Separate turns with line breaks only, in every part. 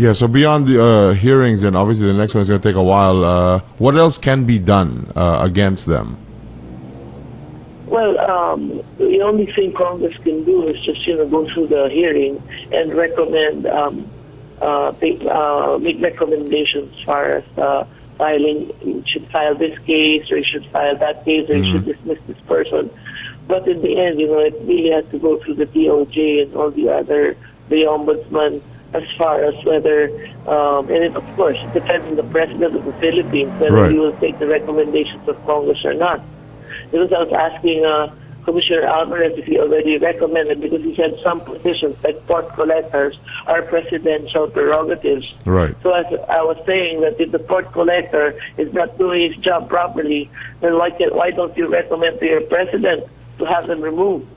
Yeah, so beyond the hearings, and obviously the next one is going to take a while, what else can be done against them?
Well, the only thing Congress can do is just, go through the hearing and recommend, make recommendations as far as filing. You should file this case, or you should file that case, or you should dismiss this person. But in the end, it really has to go through the DOJ and all the ombudsman, as far as whether, and it, of course, it depends on the President of the Philippines, whether he will take the recommendations of Congress or not. Because I was asking Commissioner Alvarez if he already recommended, because he said some positions, like port collectors, are presidential prerogatives.
Right.
So as I was saying, that if the port collector is not doing his job properly, then why don't you recommend to your president to have them removed?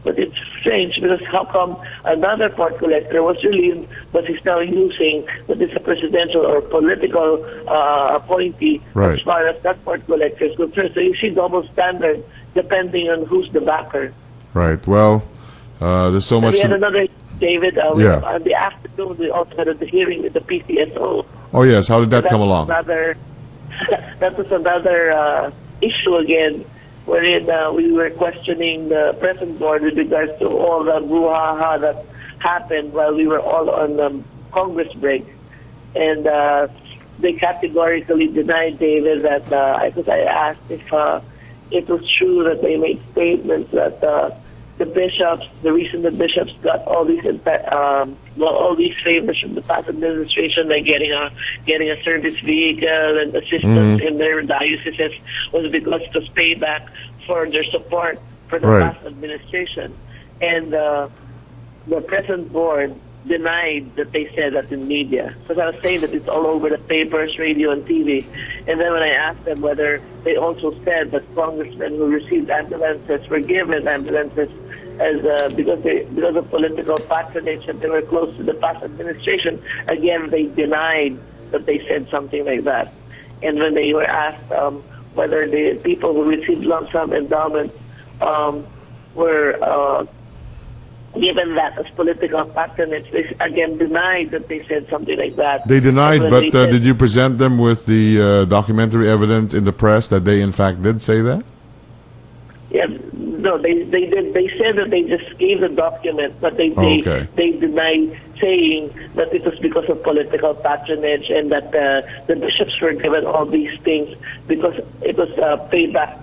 But it's strange, because how come another port collector was relieved, but he's now using that it's a presidential or political appointee as far as that port collector is concerned. So you see double standard depending on who's the backer.
Right. Well, there's so much.
We had another, David, on the afternoon, we also had the hearing with the PCSO.
Oh, yes. How did that come along?
That was another issue again, wherein we were questioning the present board with regards to all the brouhaha that happened while we were all on Congress break. And they categorically denied, David, that, because I asked if it was true that they made statements that the bishops, the reason the bishops got all these favors from the past administration, like getting a service vehicle and assistance in their dioceses, was because it was payback for their support for the past administration. And the present board denied that they said that in media. Because I was saying that it's all over the papers, radio, and TV. And then when I asked them whether they also said that congressmen who received ambulances were given ambulances as because of political patronage, and they were close to the past administration, again they denied that they said something like that. And when they were asked whether the people who received lump sum endowments were given that as political patronage, they again denied that they said something like that.
They denied, but did you present them with the documentary evidence in the press that they in fact did say that?
Yeah, no, they did. They said that they just gave the document, but they denied saying that it was because of political patronage and that the bishops were given all these things because it was payback.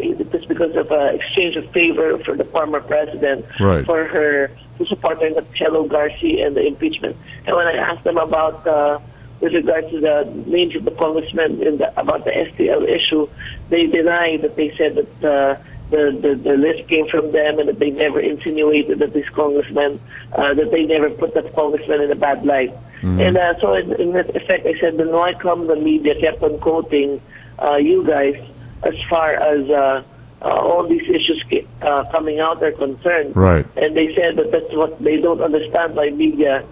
It was because of exchange of favor for the former president for her to support her in the Chelo Garcia and the impeachment. And when I asked them about with regard to the names of the congressmen about the STL issue, they denied that they said that the list came from them and that they never insinuated that this congressman, that they never put that congressman in a bad light. And so in effect, I said, then why come the media kept on quoting you guys as far as all these issues coming out are concerned? And they said that that's what they don't understand why media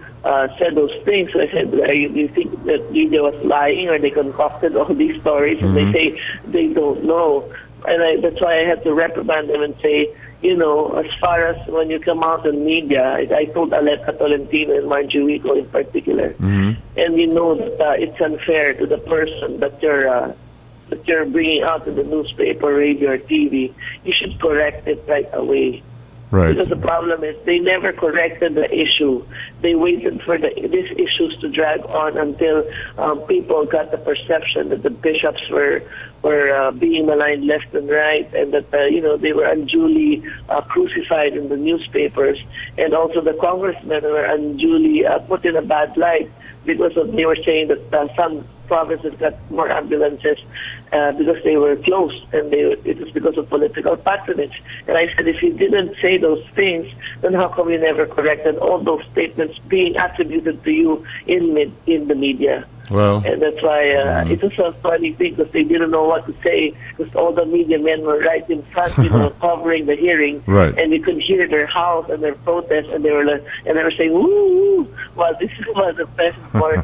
said those things. So I said, you think that media was lying or they concocted all these stories? And they say they don't know. And that's why I had to reprimand them and say, as far as when you come out in media, I told Aleta Tolentino and Margie Wico in particular, and that it's unfair to the person that you're bringing out in the newspaper, radio, or TV. You should correct it right away. Because the problem is they never corrected the issue. They waited for these issues to drag on until people got the perception that the bishops were being maligned left and right, and that they were unduly crucified in the newspapers, and also the congressmen were unduly put in a bad light because they were saying that some provinces got more ambulances because they were close, and it was because of political patronage. And I said, if you didn't say those things, then how come you never corrected all those statements being attributed to you in the media?
Well,
and that's why it was a funny thing, because they didn't know what to say, because all the media men were right in front, covering the hearing, and you could hear their howls and their protests, and they were saying "woo," while this was the present board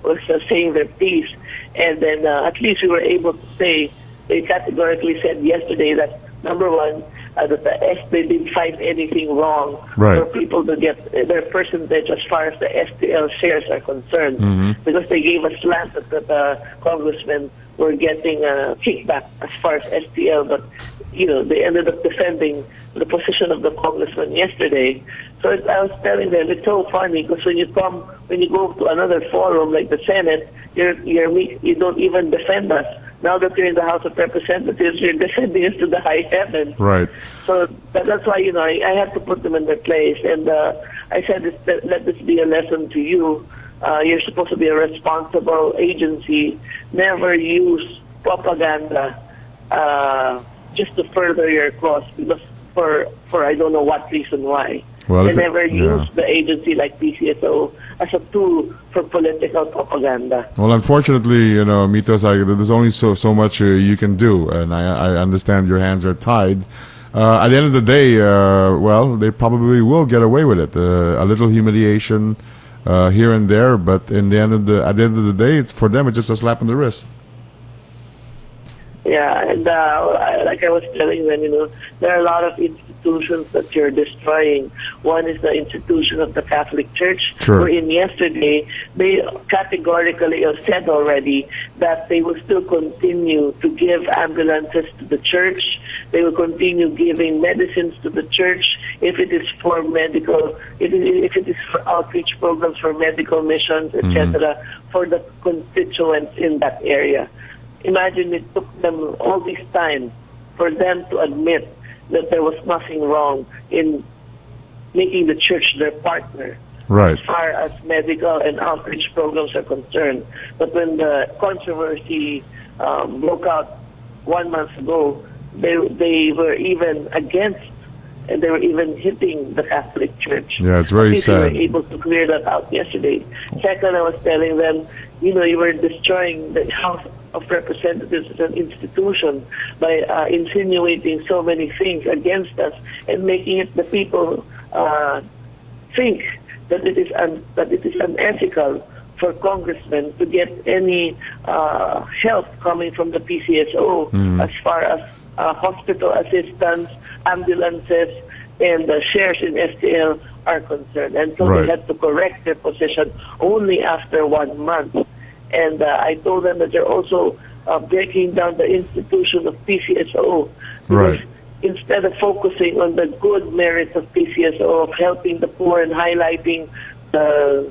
was saying their piece. And then at least we were able to say, they categorically said yesterday that, number one, they didn't find anything wrong for people to get their percentage as far as the STL shares are concerned, because they gave a slant that the congressmen were getting a kickback as far as STL, but they ended up defending the position of the congressman yesterday. So I was telling them, it's so funny because when you go to another forum like the Senate, you don't even defend us. Now that you're in the House of Representatives, you're defending us to the high heaven.
Right.
So that's why I had to put them in their place, and I said, let this be a lesson to you. You're supposed to be a responsible agency. Never use propaganda just to further your cause, because for I don't know what reason why.
Well,
they never use the agency like PCSO as a tool for political propaganda.
Well, unfortunately, Mitos, there's only so much you can do, and I understand your hands are tied. At the end of the day, they probably will get away with it. A little humiliation here and there, but at the end of the day, for them, it's just a slap on the wrist.
Yeah, and like I was telling them, there are a lot of institutions that you're destroying. One is the institution of the Catholic Church, wherein yesterday they categorically have said already that they will still continue to give ambulances to the church. They will continue giving medicines to the church if it is for medical, if it is for outreach programs for medical missions, etc., for the constituents in that area. Imagine it took them all this time for them to admit that there was nothing wrong in making the church their partner as far as medical and outreach programs are concerned. But when the controversy broke out 1 month ago, they were even against, and they were even hitting the Catholic Church.
Yeah, it's very sad.
They were able to clear that out yesterday. Second, I was telling them, you were destroying the House of Representatives as an institution by insinuating so many things against us and making it the people think that it is unethical for congressmen to get any help coming from the PCSO as far as hospital assistance, ambulances, and shares in STL are concerned. And so they had to correct their position only after 1 month. And I told them that they're also breaking down the institution of PCSO. Because instead of focusing on the good merits of PCSO, of helping the poor and highlighting the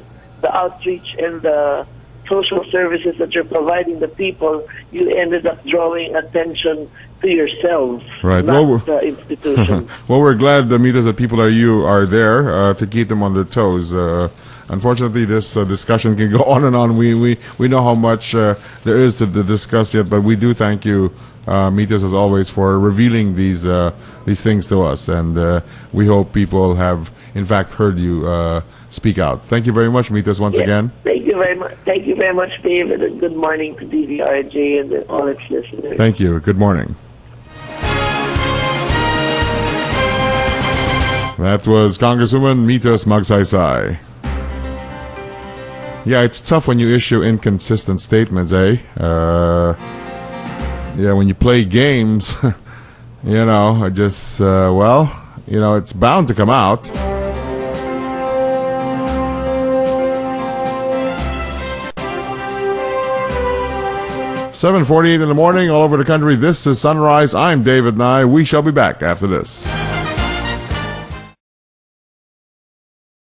outreach and the social services that you're providing the people, you ended up drawing attention to yourselves, not the institution.
Well, we're glad, Mitos, that people are there to keep them on their toes. Unfortunately, this discussion can go on and on. We know how much there is to discuss yet, but we do thank you, Mitos, as always, for revealing these things to us, and we hope people have, in fact, heard you speak out. Thank you very much, Mitos, once again.
Thank you very much. Thank you very much, David, and good morning to DZRJ and all its listeners.
Thank you. Good morning. That was Congresswoman Mitos Magsaysay. Yeah, it's tough when you issue inconsistent statements, eh? Yeah, when you play games, it's bound to come out. .48 in the morning, all over the country. This is Sunrise. I'm David Nye. We shall be back after this.